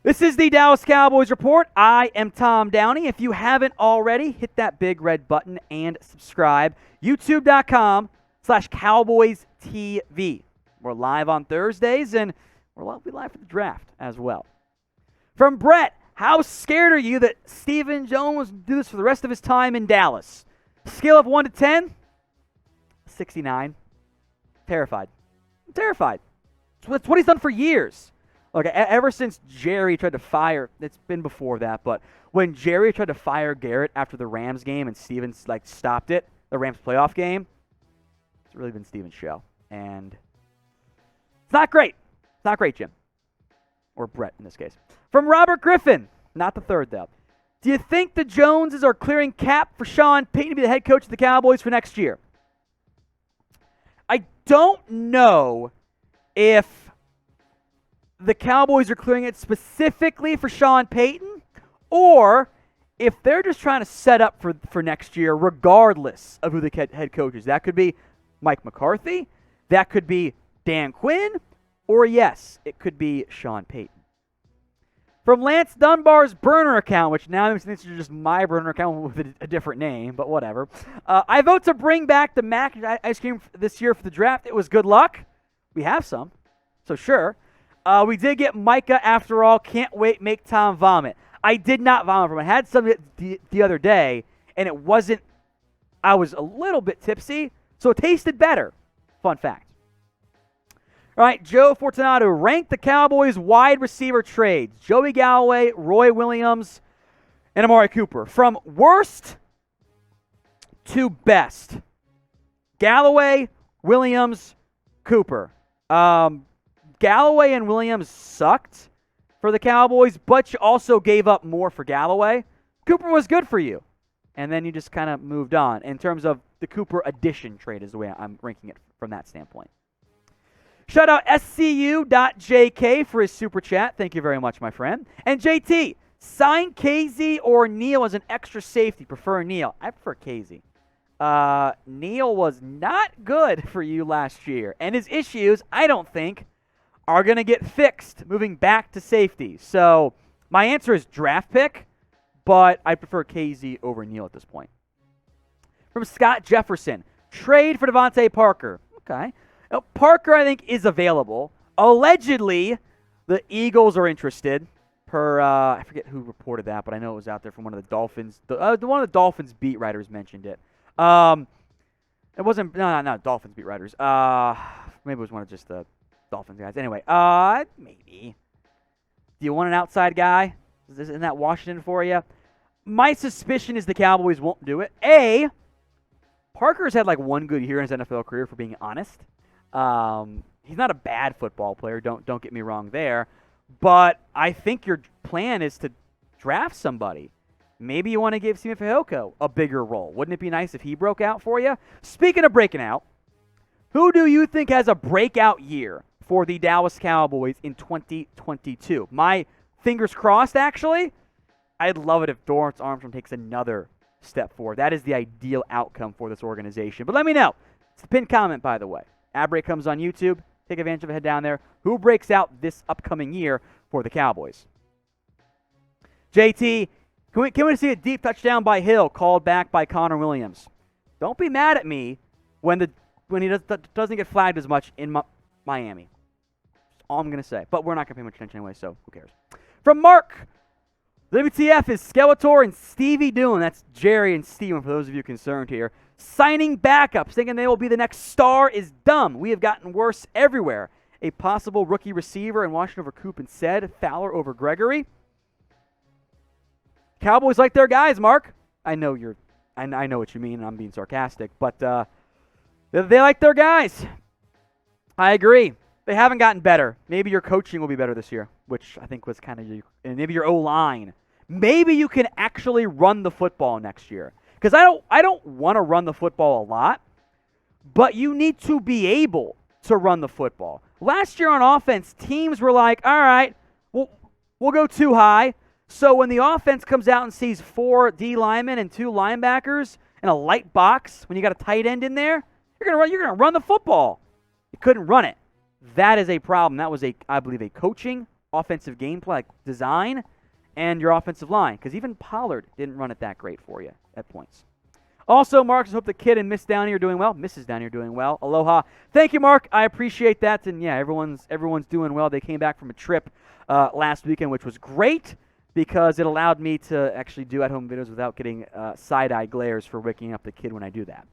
This is the Dallas Cowboys Report. I am Tom Downey. If you haven't already, hit that big red button and subscribe. YouTube.com/CowboysTV. We're live on Thursdays, and we'll be live for the draft as well. From Brett, how scared are you that Stephen Jones will do this for the rest of his time in Dallas? Scale of 1 to 10, 69. Terrified. I'm terrified. It's what he's done for years. Look, ever since Jerry tried to fire, it's been before that, but when Jerry tried to fire Garrett after the Rams game and Stevens stopped it, the Rams playoff game, it's really been Stevens' show. And it's not great. It's not great, Jim. Or Brett in this case. From Robert Griffin, not the third though. Do you think the Joneses are clearing cap for Sean Payton to be the head coach of the Cowboys for next year? I don't know if the Cowboys are clearing it specifically for Sean Payton, or if they're just trying to set up for next year regardless of who the head coach is. That could be Mike McCarthy, that could be Dan Quinn, or yes, it could be Sean Payton. From Lance Dunbar's burner account, which now this is just my burner account with a different name, but whatever. I vote to bring back the mac ice cream this year for the draft. It was good luck. We have some, so sure. We did get Micah after all. Can't wait. Make Tom vomit. I did not vomit from it. I had some the other day, and it wasn't. I was a little bit tipsy, so it tasted better. Fun fact. All right, Joe Fortunato. Rank the Cowboys wide receiver trades. Joey Galloway, Roy Williams, and Amari Cooper. From worst to best. Galloway, Williams, Cooper. Galloway and Williams sucked for the Cowboys, but you also gave up more for Galloway. Cooper was good for you, and then you just kind of moved on. In terms of the Cooper addition trade is the way I'm ranking it from that standpoint. Shout out SCU.JK for his super chat. Thank you very much, my friend. And JT, sign Kazee or Neal as an extra safety. Prefer Neal. I prefer Kazee. Neal was not good for you last year, and his issues, I don't think, are going to get fixed moving back to safety. So my answer is draft pick, but I prefer Kazee over Neal at this point. From Scott Jefferson, trade for DeVante Parker. Okay. Now, Parker, I think, is available. Allegedly, the Eagles are interested. I forget who reported that, but I know it was out there from one of the Dolphins. One of the Dolphins beat writers mentioned it. It wasn't, no, Dolphins beat writers. Maybe it was one of just the Dolphins guys. Anyway, maybe. Do you want an outside guy? Isn't that Washington for you? My suspicion is the Cowboys won't do it. Parker's had one good year in his NFL career, for being honest. He's not a bad football player. Don't get me wrong there. But I think your plan is to draft somebody. Maybe you want to give Sima Fehoko a bigger role. Wouldn't it be nice if he broke out for you? Speaking of breaking out, who do you think has a breakout year for the Dallas Cowboys in 2022? My fingers crossed, actually. I'd love it if Dorrance Armstrong takes another step forward. That is the ideal outcome for this organization. But let me know. It's the pinned comment, by the way. Ad break comes on YouTube. Take advantage of it. Head down there. Who breaks out this upcoming year for the Cowboys? JT, can we see a deep touchdown by Hill called back by Connor Williams? Don't be mad at me when he doesn't get flagged as much in Miami. That's all I'm going to say. But we're not going to pay much attention anyway, so who cares? From Mark, WTF is Skeletor and Stevie Doon. That's Jerry and Steven, for those of you concerned here. Signing backups, thinking they will be the next star, is dumb. We have gotten worse everywhere. A possible rookie receiver in Washington over Coop and said Fowler over Gregory. Cowboys like their guys, Mark. I know what you mean, and I'm being sarcastic, but they like their guys. I agree. They haven't gotten better. Maybe your coaching will be better this year, which I think was kind of and maybe your O-line. Maybe you can actually run the football next year. Because I don't want to run the football a lot, but you need to be able to run the football. Last year on offense, teams were like, all right, we'll go too high. So when the offense comes out and sees 4 D linemen and 2 linebackers and a light box, when you got a tight end in there, you're gonna run the football. You couldn't run it. That is a problem. That was I believe a coaching offensive gameplay, like design, and your offensive line, because even Pollard didn't run it that great for you at points. Also, Mark, I hope the kid and Miss Downey are doing well. Mrs. Downey are doing well. Aloha. Thank you, Mark. I appreciate that. And, yeah, everyone's doing well. They came back from a trip last weekend, which was great because it allowed me to actually do at-home videos without getting side-eye glares for waking up the kid when I do that.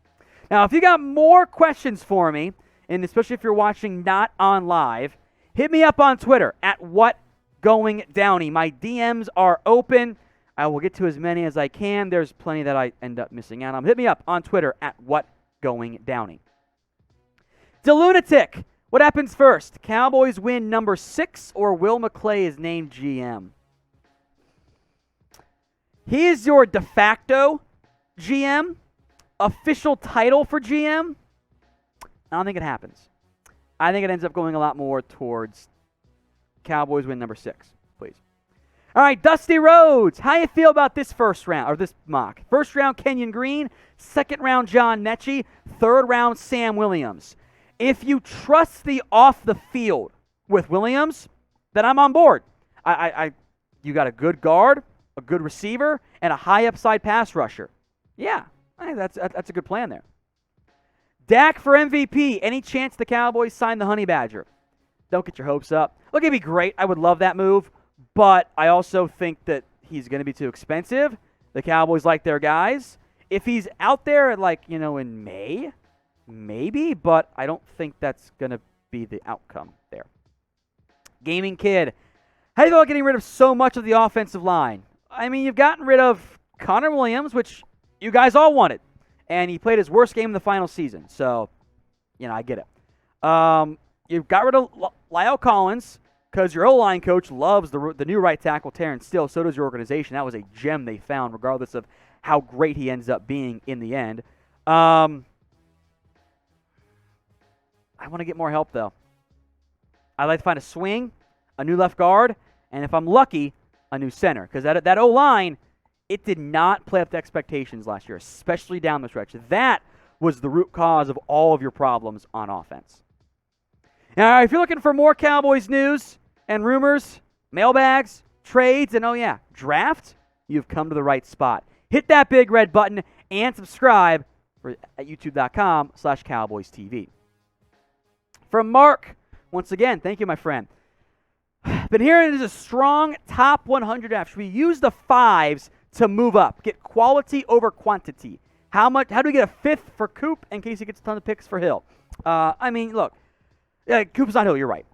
Now, if you got more questions for me, and especially if you're watching not on live, hit me up on Twitter at whatgoingdowny. My DMs are open. I will get to as many as I can. There's plenty that I end up missing out on. Hit me up on Twitter at whatgoingdowny. DeLunatic, what happens first? Cowboys win number 6 or Will McClay is named GM? He is your de facto GM. Official title for GM? I don't think it happens. I think it ends up going a lot more towards Cowboys win number 6, please. All right, Dusty Rhodes. How you feel about this first round, or this mock? First round, Kenyon Green. Second round, John Metchie. Third round, Sam Williams. If you trust the off the field with Williams, then I'm on board. You got a good guard, a good receiver, and a high upside pass rusher. Yeah, I think that's a good plan there. Dak for MVP. Any chance the Cowboys sign the Honey Badger? Don't get your hopes up. Look, it'd be great. I would love that move, but I also think that he's going to be too expensive. The Cowboys like their guys. If he's out there in May, maybe, but I don't think that's going to be the outcome there. Gaming Kid. How do you feel about getting rid of so much of the offensive line? I mean, you've gotten rid of Connor Williams, which you guys all wanted. And he played his worst game in the final season. So, I get it. You've got rid of Lyle Collins because your O-line coach loves the new right tackle, Terrence Steele. So does your organization. That was a gem they found, regardless of how great he ends up being in the end. I want to get more help, though. I'd like to find a swing, a new left guard, and if I'm lucky, a new center. Because that O-line, it did not play up to expectations last year, especially down the stretch. That was the root cause of all of your problems on offense. Now, if you're looking for more Cowboys news and rumors, mailbags, trades, and draft, you've come to the right spot. Hit that big red button and subscribe at youtube.com/CowboysTV. From Mark, once again, thank you, my friend. Been hearing it is a strong top 100 draft. Should we use the 5s to move up? Get quality over quantity. How do we get a 5th for Coop in case he gets a ton of picks for Hill? Look. Coop's not Hill, you're right.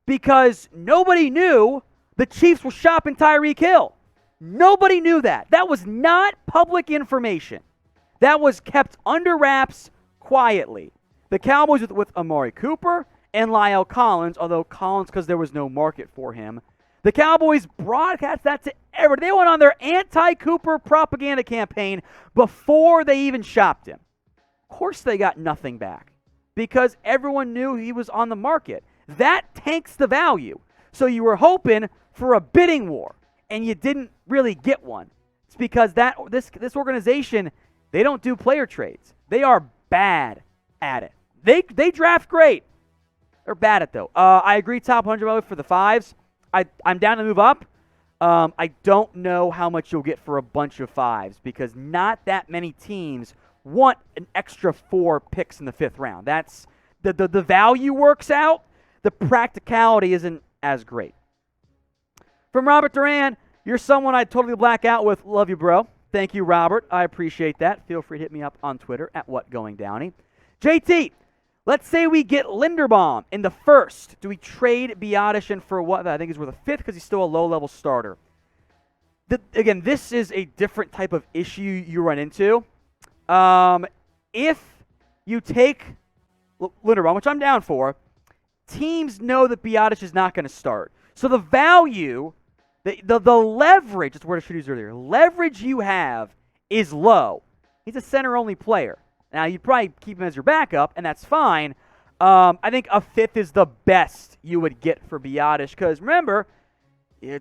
Because nobody knew the Chiefs were shopping Tyreek Hill. Nobody knew that. That was not public information. That was kept under wraps quietly. The Cowboys with Amari Cooper and Lyle Collins, although Collins, because there was no market for him, the Cowboys broadcast that to everyone. They went on their anti-Cooper propaganda campaign before they even shopped him. Of course they got nothing back because everyone knew he was on the market. That tanks the value. So you were hoping for a bidding war, and you didn't really get one. It's because this organization, they don't do player trades. They are bad at it. They draft great. They're bad at it, though. I agree, top 100 for the 5s. I'm down to move up. I don't know how much you'll get for a bunch of 5s because not that many teams want an extra 4 picks in the 5th round. That's the value works out. The practicality isn't as great. From Robert Duran, you're someone I'd totally black out with. Love you, bro. Thank you, Robert. I appreciate that. Feel free to hit me up on Twitter at whatgoingdowny. JT, let's say we get Linderbaum in the 1st. Do we trade Biadasz in for what I think is worth a 5th because he's still a low-level starter? Again, this is a different type of issue you run into. If you take Linderbaum, which I'm down for, teams know that Biadasz is not going to start. So the value, the leverage, that's the word I should use earlier, leverage you have is low. He's a center-only player. Now, you'd probably keep him as your backup, and that's fine. I think a 5th is the best you would get for Biadasz because, remember,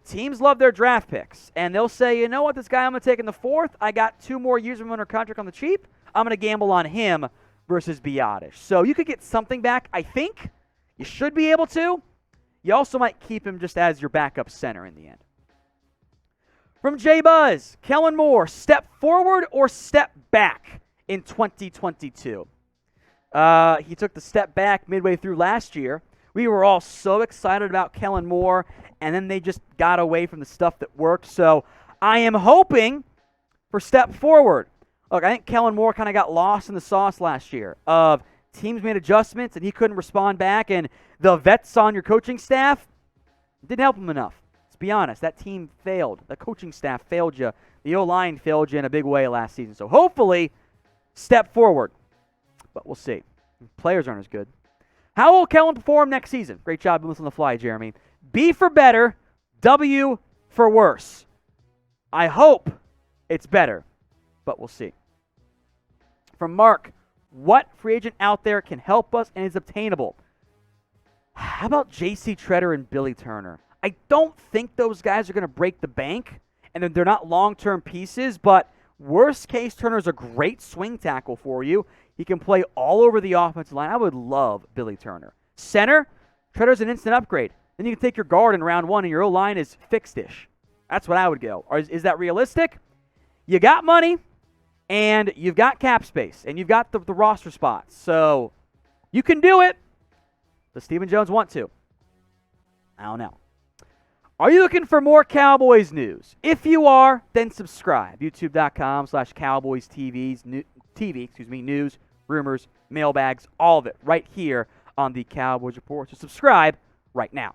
teams love their draft picks, and they'll say, you know what, this guy I'm going to take in the 4th, I got 2 more years of him under contract on the cheap, I'm going to gamble on him versus Biadasz. So you could get something back, I think. You should be able to. You also might keep him just as your backup center in the end. From J Buzz, Kellen Moore, step forward or step back in 2022? He took the step back midway through last year. We were all so excited about Kellen Moore, and then they just got away from the stuff that worked. So I am hoping for step forward. Look, I think Kellen Moore kind of got lost in the sauce last year of teams made adjustments and he couldn't respond back, and the vets on your coaching staff didn't help him enough. Let's be honest, that team failed. The coaching staff failed you. The O-line failed you in a big way last season. So hopefully, step forward. But we'll see. Players aren't as good. How will Kellen perform next season? Great job doing this on the fly, Jeremy. B for better, W for worse. I hope it's better, but we'll see. From Mark, what free agent out there can help us and is obtainable? How about J.C. Tretter and Billy Turner? I don't think those guys are going to break the bank, and they're not long-term pieces, but worst case, Turner's a great swing tackle for you. He can play all over the offensive line. I would love Billy Turner. Center, Tretter's an instant upgrade. Then you can take your guard in round one, and your O-line is fixed-ish. That's what I would go. Is that realistic? You got money, and you've got cap space, and you've got the roster spots. So you can do it. Does Stephen Jones want to? I don't know. Are you looking for more Cowboys news? If you are, then subscribe. YouTube.com/Cowboys TV, news, rumors, mailbags, all of it right here on the Cowboys Report. So subscribe right now.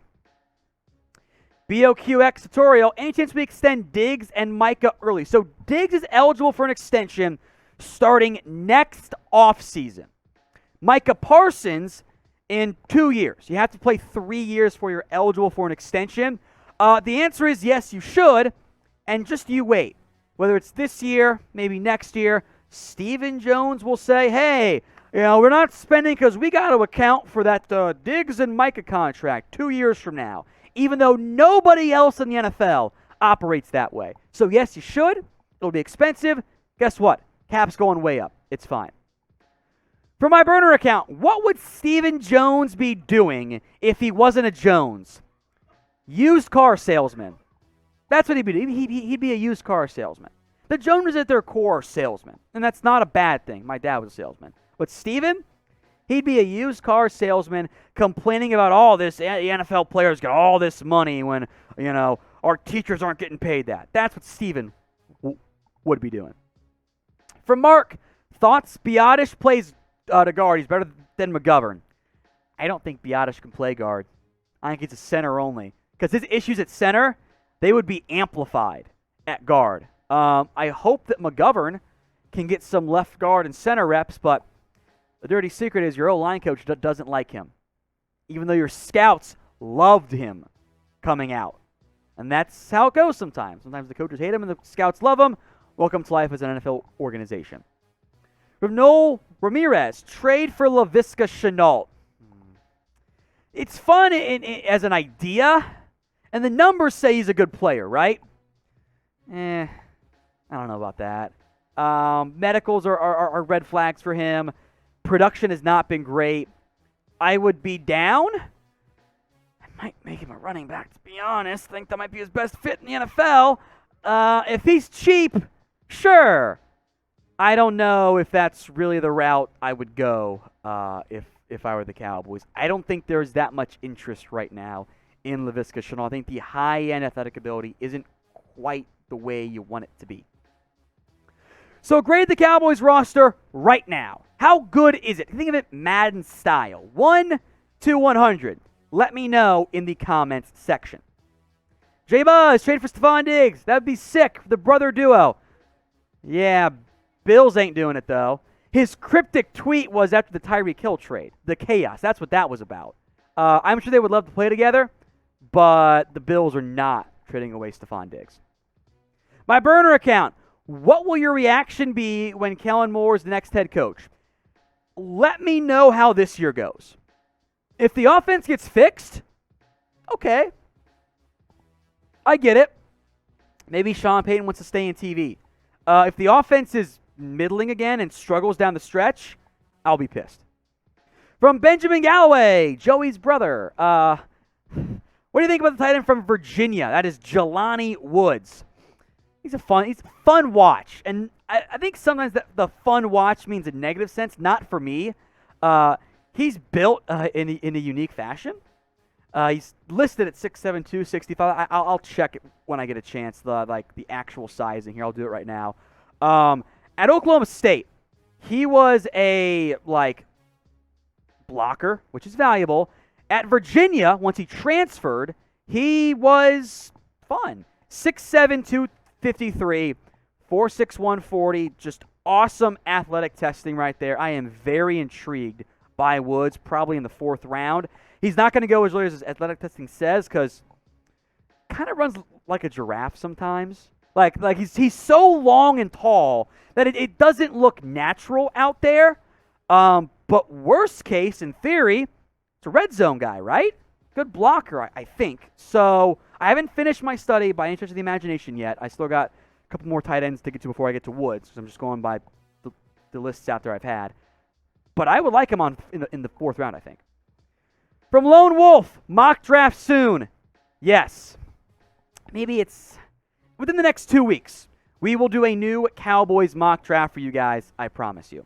BOQX tutorial. Any chance we extend Diggs and Micah early? So Diggs is eligible for an extension starting next offseason. Micah Parsons in 2 years. You have to play 3 years before you're eligible for an extension. The answer is yes, you should, and just you wait. Whether it's this year, maybe next year, Stephen Jones will say, hey, we're not spending because we got to account for that Diggs and Micah contract 2 years from now, even though nobody else in the NFL operates that way. So yes, you should. It'll be expensive. Guess what? Cap's going way up. It's fine. For my burner account, what would Stephen Jones be doing if he wasn't a Jones? Used car salesman. That's what he'd be doing. He'd be a used car salesman. The Joneses at their core are salesmen, and that's not a bad thing. My dad was a salesman. But Stephen, he'd be a used car salesman complaining about all this. The NFL players get all this money when, our teachers aren't getting paid that. That's what Stephen would be doing. For Mark, thoughts? Biadasz plays to guard. He's better than McGovern. I don't think Biadasz can play guard. I think he's a center only. Because his issues at center, they would be amplified at guard. I hope that McGovern can get some left guard and center reps, but the dirty secret is your O-line coach doesn't like him, even though your scouts loved him coming out. And that's how it goes sometimes. Sometimes the coaches hate him and the scouts love him. Welcome to life as an NFL organization. From Noel Ramirez, trade for Laviska Shenault. It's fun as an idea, and the numbers say he's a good player, right? I don't know about that. Medicals are red flags for him. Production has not been great. I would be down. I might make him a running back, to be honest. I think that might be his best fit in the NFL. If he's cheap, sure. I don't know if that's really the route I would go if I were the Cowboys. I don't think there's that much interest right now in Laviska Shenault. I think the high-end athletic ability isn't quite the way you want it to be. So grade the Cowboys roster right now. How good is it? Think of it Madden style. 1 to 100. Let me know in the comments section. J-Buzz, trade for Stephon Diggs. That would be sick for the brother duo. Yeah, Bills ain't doing it, though. His cryptic tweet was after the Tyreek Hill trade. The chaos. That's what that was about. I'm sure they would love to play together, but the Bills are not trading away Stephon Diggs. My burner account. What will your reaction be when Kellen Moore is the next head coach? Let me know how this year goes. If the offense gets fixed, okay. I get it. Maybe Sean Payton wants to stay in TV. If the offense is middling again and struggles down the stretch, I'll be pissed. From Benjamin Galloway, Joey's brother. What do you think about the tight end from Virginia? That is Jelani Woods. He's a fun watch. And I think sometimes the fun watch means a negative sense. Not for me. He's built in a unique fashion. He's listed at 6'7", 265. I'll check it when I get a chance, the actual sizing here. I'll do it right now. At Oklahoma State, he was a blocker, which is valuable. At Virginia, once he transferred, he was fun. 6'7", 253, 4'6", 140. Just awesome athletic testing right there. I am very intrigued by Woods, probably in the 4th round. He's not going to go as early as his athletic testing says because kind of runs like a giraffe sometimes. Like he's so long and tall that it doesn't look natural out there. But worst case, in theory, it's a red zone guy, right? Good blocker, I think. So I haven't finished my study by any stretch of the imagination yet. I still got a couple more tight ends to get to before I get to Woods. So I'm just going by the lists out there I've had. But I would like him in the 4th round, I think. From Lone Wolf, mock draft soon. Yes. Maybe it's within the next 2 weeks. We will do a new Cowboys mock draft for you guys, I promise you.